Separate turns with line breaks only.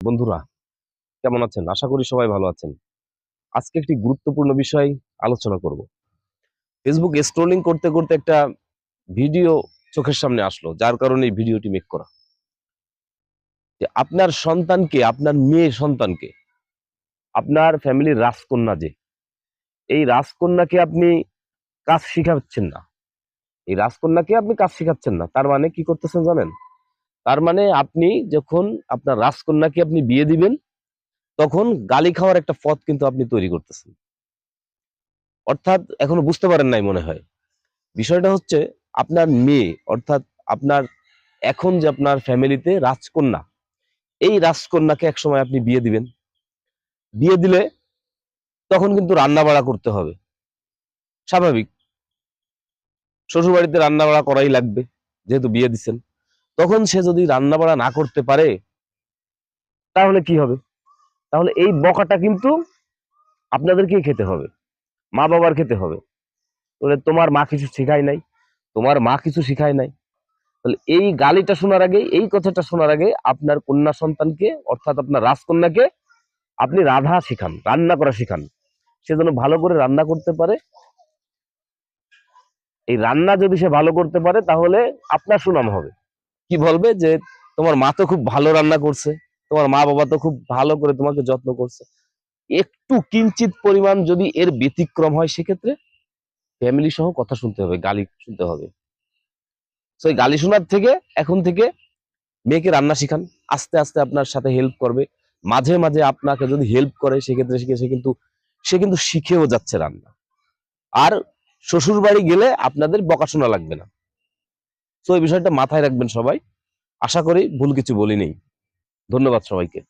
বন্ধুরা, কেমন আছেন? আশা করি সবাই ভালো আছেন। আজকে একটি গুরুত্বপূর্ণ বিষয় আলোচনা করব। ফেসবুক স্ক্রলিং করতে করতে একটা ভিডিও চোখের সামনে আসলো, যার কারণে এই ভিডিওটি মেক করা। যে আপনার সন্তানকে, আপনার মেয়ে সন্তানকে, আপনার ফ্যামিলির রাজকন্যা যে, এই রাজকন্যাকে আপনি কাজ শিখাচ্ছেন না। এই রাজকন্যাকে আপনি কাজ শিখাচ্ছেন না। তার মানে কি করতেছেন জানেন? তার মানে আপনি যখন আপনার রাজকন্যাকে আপনি বিয়ে দিবেন, তখন গালি খাওয়ার একটা পথ কিন্তু আপনি তৈরি করতেছেন। অর্থাৎ এখনো বুঝতে পারেন নাই মনে হয়। বিষয়টা হচ্ছে আপনার মেয়ে, অর্থাৎ আপনার এখন যে আপনার ফ্যামিলিতে রাজকন্যা, এই রাজকন্যাকে একসময় আপনি বিয়ে দিবেন। বিয়ে দিলে তখন কিন্তু রান্না বাড়া করতে হবে, স্বাভাবিক। শ্বশুর বাড়িতে রান্না বাড়া করাই লাগবে, যেহেতু বিয়ে দিচ্ছেন। তখন সে যদি রান্না বাড়া না করতে পারে, তাহলে কি হবে? তাহলে এই বকাটা কিন্তু আপনাদেরকেই খেতে হবে, মা বাবার খেতে হবে। বলে তোমার মা কিছু শেখায় নাই, তোমার মা কিছু শিখায় নাই। তাহলে এই গালিটা শোনার আগে, এই কথাটা শোনার আগে আপনার কন্যা সন্তানকে, অর্থাৎ আপনার রাজকন্যাকে আপনি রাধা শিখান, রান্না করা শিখান। সে যেন ভালো করে রান্না করতে পারে। এই রান্না যদি সে ভালো করতে পারে, তাহলে আপনার সুনাম হবে। কি বলবে? যে তোমার মা তো খুব ভালো রান্না করছে, তোমার মা বাবা তো খুব ভালো করে তোমাকে যত্ন করছে। একটু কিঞ্চিত পরিমাণ যদি এর ব্যতিক্রম হয়, সেক্ষেত্রে ফ্যামিলি সহ কথা শুনতে হবে, গালি শুনতে হবে। তো এই গালি শোনার থেকে এখন থেকে মেয়েকে রান্না শিখান। আস্তে আস্তে আপনার সাথে হেল্প করবে। মাঝে মাঝে আপনাকে যদি হেল্প করে, সেক্ষেত্রে সে কিন্তু শিখেও যাচ্ছে রান্না। আর শ্বশুর বাড়ি গেলে আপনাদের বকাশোনা লাগবে না। তো এই বিষয়টা মাথায় রাখবেন সবাই। আশা করি ভুল কিছু বলিনি। ধন্যবাদ সবাইকে।